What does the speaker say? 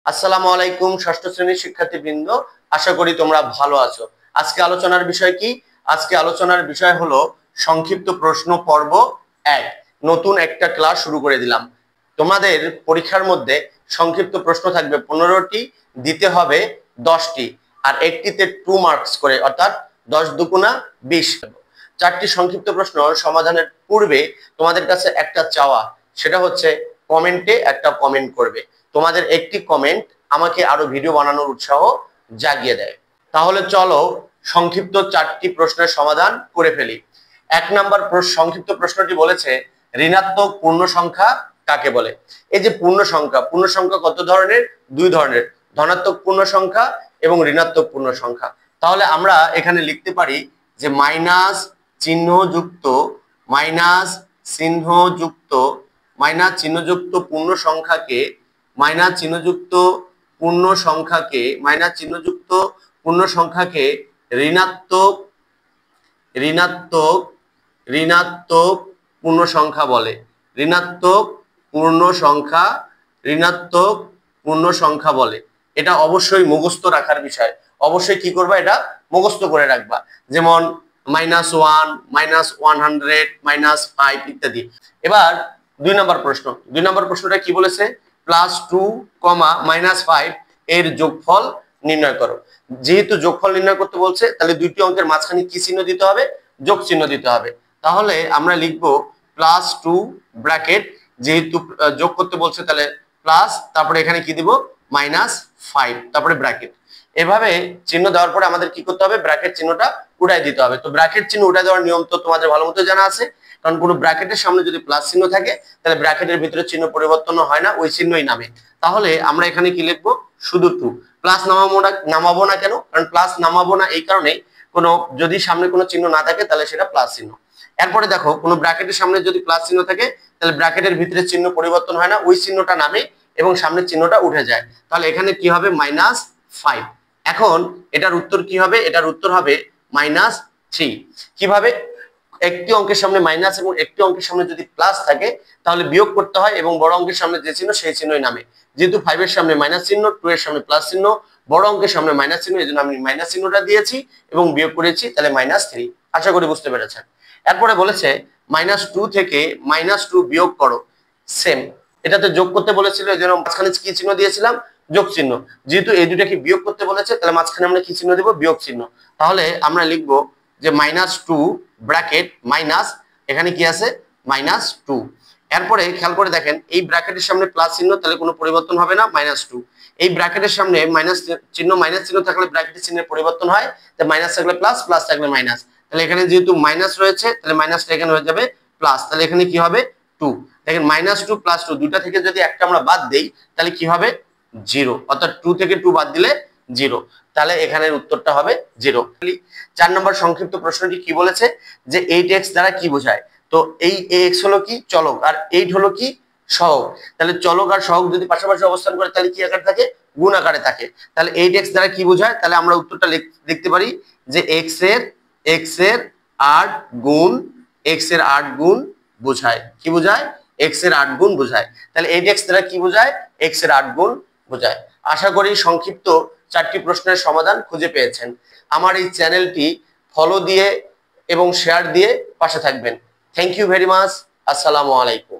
আসসালামু আলাইকুম ষষ্ঠ শ্রেণীর শিক্ষার্থীবৃন্দ, আশা করি তোমরা ভালো আছো। আজকে আলোচনার বিষয় কি? আজকে আলোচনার বিষয় হলো সংক্ষিপ্ত প্রশ্ন পর্ব 1। নতুন একটা ক্লাস শুরু করে দিলাম। তোমাদের পরীক্ষার মধ্যে সংক্ষিপ্ত প্রশ্ন থাকবে 15টি, দিতে হবে 10টি, আর একটিতে 2 মার্কস করে, অর্থাৎ 10 দুগুণা 20। 4টি সংক্ষিপ্ত প্রশ্ন সমাধানের পূর্বে তোমাদের কাছে একটা চাওয়া, সেটা হচ্ছে কমেন্টে একটা কমেন্ট করবে। তোমাদের একটি কমেন্ট আমাকে আরো ভিডিও বানানোর উৎসাহ জাগিয়ে দেয়। তাহলে চলো সংক্ষিপ্ত 4টি প্রশ্নের সমাধান করে ফেলি। 1 নাম্বার সংক্ষিপ্ত প্রশ্নটি বলেছে, ঋণাত্মক পূর্ণ সংখ্যা কাকে বলে? এই যে পূর্ণ সংখ্যা কত ধরনের? 2 ধরনের, ধনাত্মক পূর্ণ সংখ্যা এবং ঋণাত্মক পূর্ণ সংখ্যা। তাহলে আমরা এখানে লিখতে পারি যে মাইনাস চিহ্নযুক্ত পূর্ণ সংখ্যাকে ঋণাত্মক পূর্ণ সংখ্যা বলে। এটা অবশ্যই মুখস্থ রাখার বিষয়। অবশ্যই কি করবা? এটা মুখস্থ করে রাখবা। যেমন -1, -100, -5 ইত্যাদি। এবার 2 নম্বর প্রশ্নটা কি বলেছে? +2, -5 এর যোগফল নির্ণয় করো। যেহেতু যোগফল নির্ণয় করতে বলছে, তাহলে দুইটি অঙ্কের মাঝখানে কি চিহ্ন দিতে হবে? যোগ চিহ্ন দিতে হবে। তাহলে আমরা লিখব +2 ব্র্যাকেট, যেহেতু যোগ করতে বলছে তাহলে প্লাস, তারপরে এখানে কি দিব? -5, তারপরে ব্র্যাকেট। এভাবে চিহ্ন দেওয়ার পরে আমাদের কি করতে হবে? ব্র্যাকেট চিহ্নটা উঠাই দিতে হবে। তো ব্র্যাকেট চিহ্ন উঠাই দেওয়ার নিয়ম তো তোমাদের ভালো মতো জানা আছে, কারণ কোনো ব্র্যাকেটের সামনে যদি প্লাস চিহ্ন থাকে তাহলে ব্র্যাকেটের ভিতরে চিহ্ন পরিবর্তন হয় না, ওই চিহ্নই নামে। তাহলে আমরা এখানে কি লিখবো? শুধু 2। প্লাস নামাবো না কেন? কারণ প্লাস নামাবো না এই কারণে, যদি সামনে কোনো চিহ্ন না থাকে তাহলে সেটা প্লাস চিহ্ন। এরপরে দেখো, কোনো ব্র্যাকেটের সামনে যদি প্লাস চিহ্ন থাকে তাহলে ব্র্যাকেটের ভিতরে চিহ্ন পরিবর্তন হয় না, ওই চিহ্নটা নামে এবং সামনের চিহ্নটা উঠে যায়। তাহলে এখানে কি হবে? -5। এখন এটার উত্তর কি হবে? এটার উত্তর হবে -3। কিভাবে? একটি অঙ্কের সামনে মাইনাস এবং একটি অঙ্কের সামনে যদি প্লাস থাকে তাহলে বিয়োগ করতে হয়, এবং বড় অঙ্কের সামনে যে চিহ্ন সেই চিহ্নই নামে। যেহেতু 5 এর সামনে মাইনাস চিহ্ন, 2 এর সামনে প্লাস চিহ্ন, বড় অঙ্কের সামনে মাইনাস চিহ্ন, এই জন্য আমি মাইনাস চিহ্নটা দিয়েছি এবং বিয়োগ করেছি, তাহলে -3। আশা করি বুঝতে পেরেছেন। এরপরে বলেছে -2 থেকে -2 বিয়োগ করো। সেম, এটাতে যোগ করতে বলেছিল, এই জন্য মাঝখানে কি চিহ্ন দিয়েছিলাম? যোগ চিহ্ন। যেহেতু এই দুটাকে বিয়োগ করতে বলেছে তাহলে মাঝখানে আমরা কি চিহ্ন দেব? বিয়োগ চিহ্ন। তাহলে আমরা লিখবো যে -2 ব্র্যাকেট মাইনাস, এখানে কি আছে? -2। এরপরে খেয়াল করে দেখেন, এই ব্র্যাকেটের সামনে প্লাস চিহ্ন, তাহলে কোনো পরিবর্তন হবে না, -2। এই ব্র্যাকেটের সামনে মাইনাস চিহ্ন থাকলে ব্র্যাকেটের চিহ্নের পরিবর্তন হয়, তাই মাইনাস থাকলে প্লাস, প্লাস থাকলে মাইনাস। তাহলে এখানে যেহেতু মাইনাস রয়েছে তাহলে মাইনাসটা এখানে হয়ে যাবে প্লাস, তাহলে এখানে কি হবে? 2। দেখেন -2 +2, দুটা থেকে যদি একটা আমরা বাদ দেই তাহলে কি হবে? 0। অর্থাৎ 2 থেকে 2 বাদ দিলে 0। তাহলে এখানের উত্তরটা হবে 0। 4 নম্বর সংক্ষিপ্ত প্রশ্নটি কি বলেছে? যে 8x দ্বারা কি বোঝায়? তো এই x হলো কি? চলক, আর 8 হলো কি? সহগ। তাহলে চলক আর সহগ যদি পাশাপাশি অবস্থান করে তাহলে কি আকারে থাকে? গুণ আকারে থাকে। তাহলে 8x দ্বারা কি বোঝায়? তাহলে আমরা উত্তরটা লিখতে পারি যে x এর 8 গুণ বোঝায়। কি বোঝায়? x এর 8 গুণ বোঝায়। তাহলে 8x দ্বারা কি বোঝায়? x এর 8 গুণ বোঝায়। আশা করি সংক্ষিপ্ত 4টি প্রশ্নের সমাধান খুঁজে পেয়েছেন। আমার এই চ্যানেলটি ফলো দিয়ে এবং শেয়ার দিয়ে পাশে থাকবেন। Thank you very much. আসসালামু আলাইকুম।